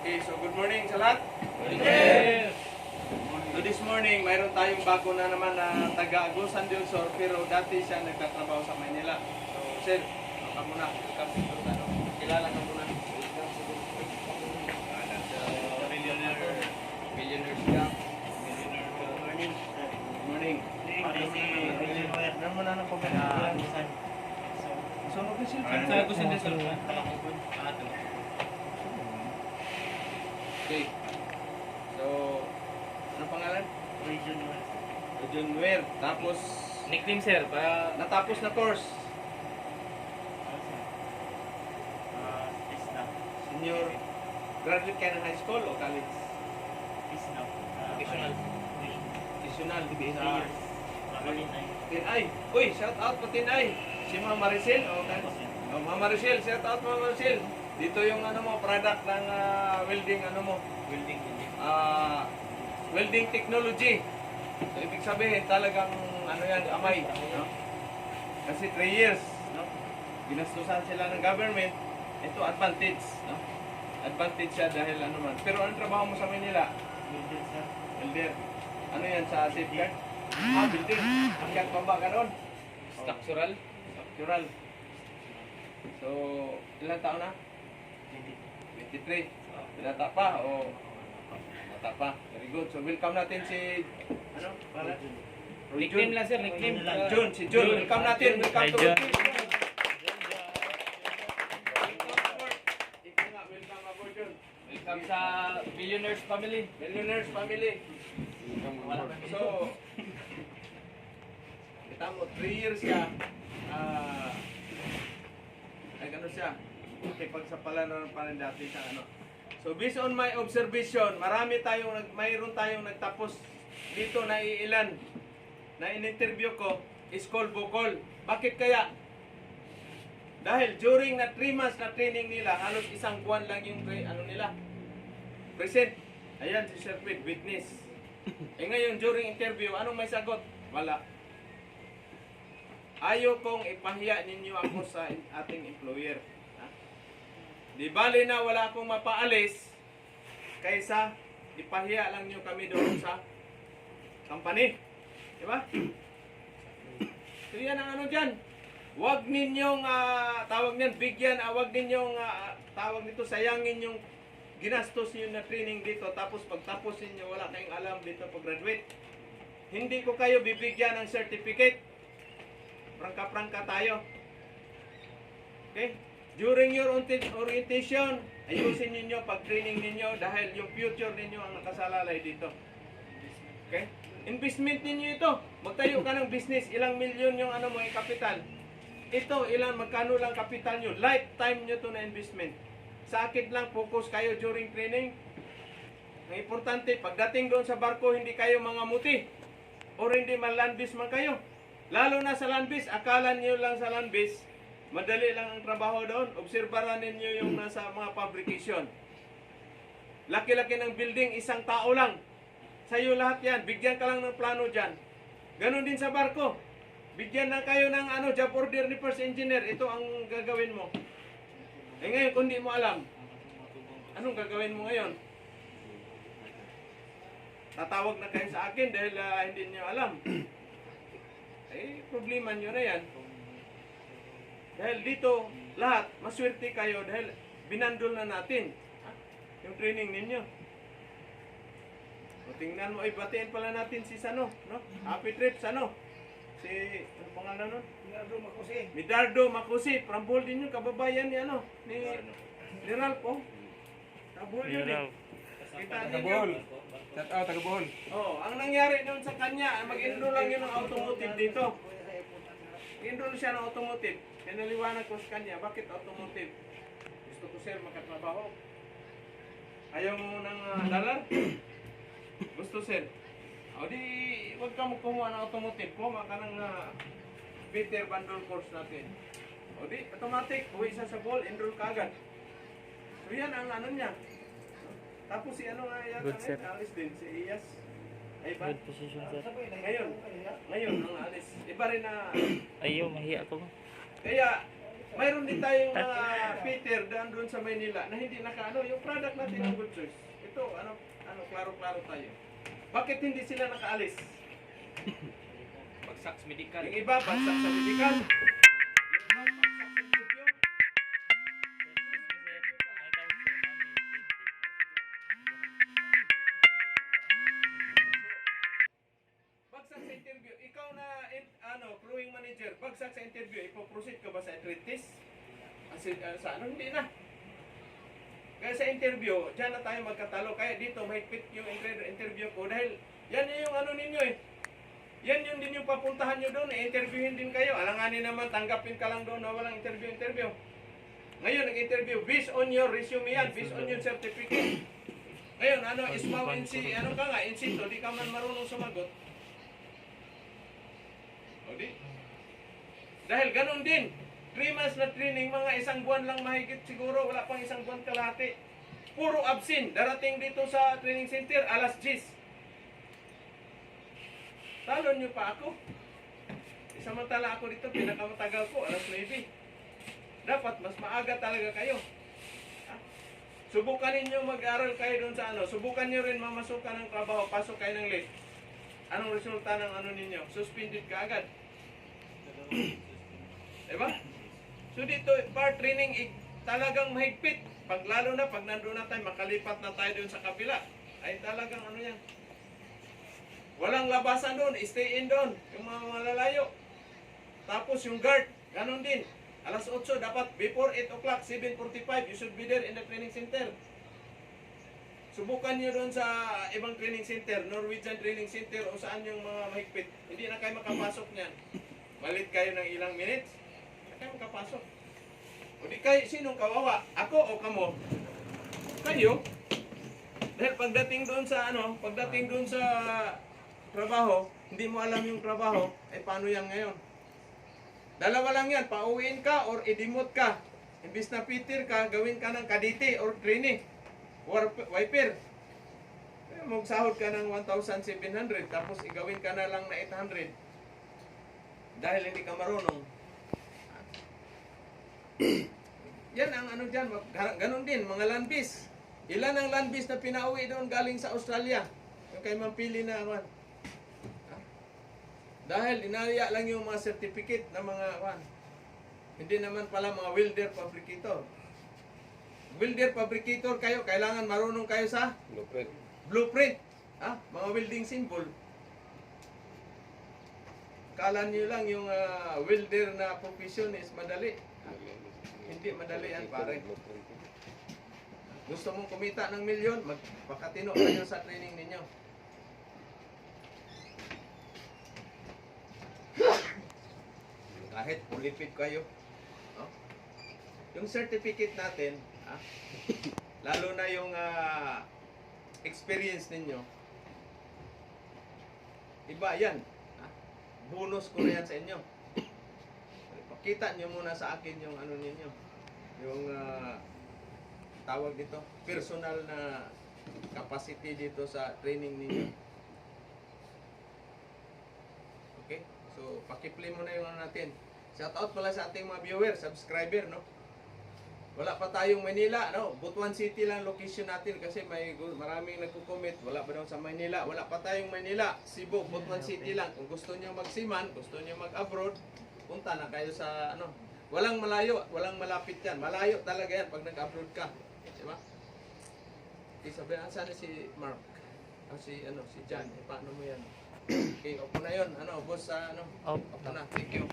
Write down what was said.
Okay, so good morning sa lahat. Yes! So this morning, mayroon tayong bago na naman na taga Agusan del Sur, pero dati siya nagtatrabaho sa Manila. So, sir, baka muna, welcome to ano, kilala ka muna. Millionaire siya. Good morning. Good morning. Ano mo na ng comment? Sunog ka siya. Sa Agusan del Sur. Okay. So, ano pangalan? John Weir. Tapos, Nickname sir, para natapos na course. Senior, graduate ka ng high school o college? vocational. Additional. Tinay. Uy, shout out po Tinay. Si Ma'am Maricel. Oh, Ma'am Maricel, shout out Ma'am Maricel. Dito yung ano mo, product ng welding ano mo. Welding technology. So, ibig sabihin talagang ano yan, amay. No? Kasi 3 years. No? Ginastusan sila ng government. Ito advantage. No? Advantage siya dahil ano man. Pero anong trabaho mo sa Manila? Welder. Ano yan sa safeguard? Building. Akyat baba ka doon. Structural. Structural. So, ilang taon na? 23. Binata pa o bata pa? Very good. So, welcome natin si ano? Para? Nickname lang sir, nickname. Jun, si Jun. Welcome natin. Welcome Hi, to Jun. Welcome aboard, Jun. Welcome sa Billionaires Family. Millionaires family. So, kita mo, 3 years siya. Ano siya? Okay, pagsapala na pa rin dati sa ano. So, based on my observation, mayroon tayong nagtapos dito na iilan na in-interview ko is called Bukol. Bakit kaya? Dahil during na 3 months na training nila, halos isang buwan lang yung ano nila. Present. Ayan si Sir Pete, witness. Ngayon, during interview, anong may sagot? Wala. Ayaw kong ipahiya ninyo ako sa ating employer. Ha? Di bali na wala akong mapaalis kaysa ipahiya lang nyo kami doon sa company. Di ba? So yan ang ano dyan. Huwag ninyong tawag niyan, bigyan, huwag ninyong tawag nito, sayangin yung ginastos nyo na training dito, tapos pagtapos ninyo, wala kayong alam dito pag-graduate. Hindi ko kayo bibigyan ng certificate. Prangka-prangka tayo. Okay? During your orientation, ayusin ninyo pag-training ninyo dahil yung future ninyo ang nakasalalay dito. Okay? Investment ninyo ito. Magtayo ka ng business, ilang milyon yung ano mo, yung kapital. Ito, magkano lang kapital nyo. Lifetime nyo to na investment. Sa akin lang, focus kayo during training. Ang importante, pagdating doon sa barko, hindi kayo mga muti. O hindi man-landbase man kayo. Lalo na sa landbase, akala niyo lang sa landbase, madali lang ang trabaho doon. Obserbaran ninyo yung nasa mga fabrication. Laki-laki ng building, isang tao lang. Sa'yo lahat yan, bigyan ka lang ng plano dyan. Ganon din sa barko. Bigyan na kayo ng job order ni first engineer. Ito ang gagawin mo. Ngayon, kung di mo alam, anong gagawin mo ngayon? Tatawag na kayo sa akin dahil hindi niyo alam. Problema nyo na yan. Dahil dito, lahat, maswerte kayo dahil binandol na natin yung training ninyo. O, tingnan mo, batiin pala natin si Sano, no? Happy trip, Sano. Si, ano pangalan nun? Midardo Macusi. Prambol din yung kababayan ni ni Ralph, oh. Tabol yun eh. Kita ninyo. Taga Bohol. Oh, ang nangyari noon sa kanya, mag-enroll lang yun ng automotive dito. Enroll siya ng automotive. Pinaliwanag ko sa kanya, bakit automotive? Gusto ko sir makatrabaho. Ayaw mo ng dollar? Gusto sir. O di, huwag ka mo kumuha ng automotive. Kumuha ka ng better bundle course natin. O di, automatic, uwi siya sa ball, enroll ka agad. So yan ang ano niya. Tapos si ano nga yata ngayon, alis din, si Iyas. Ay ba? Good position sir. Ngayon ang alis. Iba rin na, Ayaw, mahiya ako. kaya mayroon din tayong mga Peter doon sa Maynila na hindi nakaano yung product natin ng Good Choice. Ito, klaro-klaro tayo. Bakit hindi sila nakaalis? Bagsak sa medical. Yung iba, bagsak sa medical. Yung iba, bagsak sa interview. Bagsak sa interview. Ikaw na, crewing manager, bagsak sa interview, ipoproceed ka ba sa entry test? Sa ano, hindi na. Kaya sa interview, dyan na tayo magkatalo. Kaya dito, mahigpit yung interview ko. Dahil, yan yung ano ninyo eh. Yan yung din yung papuntahan nyo doon. Interviewin din kayo. Alanganin naman, tanggapin ka lang doon na walang interview. Ngayon, nag-interview, based on your resume yan, based on your certificate. Ngayon, ismaw NC, ka nga, NC2, di ka man marunong sumagot. O di? Dahil ganun din. 3 months na training, mga isang buwan lang mahigit siguro, wala pang isang buwan kalahati. Puro absent. Darating dito sa training center, alas 10. Talon nyo pa ako. Samantala ako dito, pinakamatagal ko, alas 9. Dapat mas maaga talaga kayo. Ha? Subukan ninyo mag-aral kayo doon sa Subukan nyo rin mamasukan ng trabaho, pasok kayo ng late. Anong resulta ng ninyo? Suspended ka agad. Diba? So dito, part training, talagang mahigpit. Lalo na, pag nandun na tayo, makalipat na tayo doon sa kapila. Ay talagang yan. Walang labasan doon, stay in doon. Yung mga malalayo. Tapos yung guard, ganun din. Alas 8, dapat before 8 o'clock, 7:45, you should be there in the training center. Subukan nyo doon sa ibang training center, Norwegian training center, o saan yung mga mahigpit. Hindi na kayo makapasok niyan. Malit kayo ng ilang minutes, na kayo makapasok. O di kayo, sinong kawawa? Ako o kamo? Kayo. Dahil pagdating doon sa trabaho, hindi mo alam yung trabaho, paano yan ngayon? Dalawa lang yan, pauwiin ka or idimot ka. Imbis na Peter ka, gawin ka ng kadite or trainee or wiper. Magsahod ka ng 1,700 tapos igawin ka na lang na 800 dahil hindi ka marunong. Yan ang dyan, ganun din, mga landbis. Ilan ang landbis na pinauwi doon galing sa Australia? Yung kay Mampili na dahil inaya lang yung mga certificate na mga hindi naman pala mga welder fabricator. Welder fabricator kayo, kailangan marunong kayo sa blueprint. Mga welding symbol. Kala niyo lang yung welder na profession is madali. Hindi madali yan, pare. Gusto mong kumita ng milyon, magpakatino kayo sa training ninyo. Kahit pulipid kayo. Yung certificate natin, lalo na yung experience ninyo, iba yan. Bonus ko na yan sa inyo. Pakita nyo muna sa akin yung ninyo. Yung tawag dito, personal na capacity dito sa training ninyo. Okay? So, pakiplay mo na yung natin. Shout out pala sa ating mga viewer, subscriber, no? Wala pa tayong Manila, no? Butuan City lang location natin kasi maraming nagko-comment. Wala pa daw sa Manila. Wala pa tayong Manila. Cebu, Butuan City lang. Kung gusto niyo magsiman, gusto niyo mag-abroad, punta na kayo sa Walang malayo, walang malapit yan. Malayo talaga yan pag nag-abroad ka. Diba? Sabihan, saan si Mark? Si John. Paano mo yan? Okay, opo na yun. Boss, opo na. Thank you.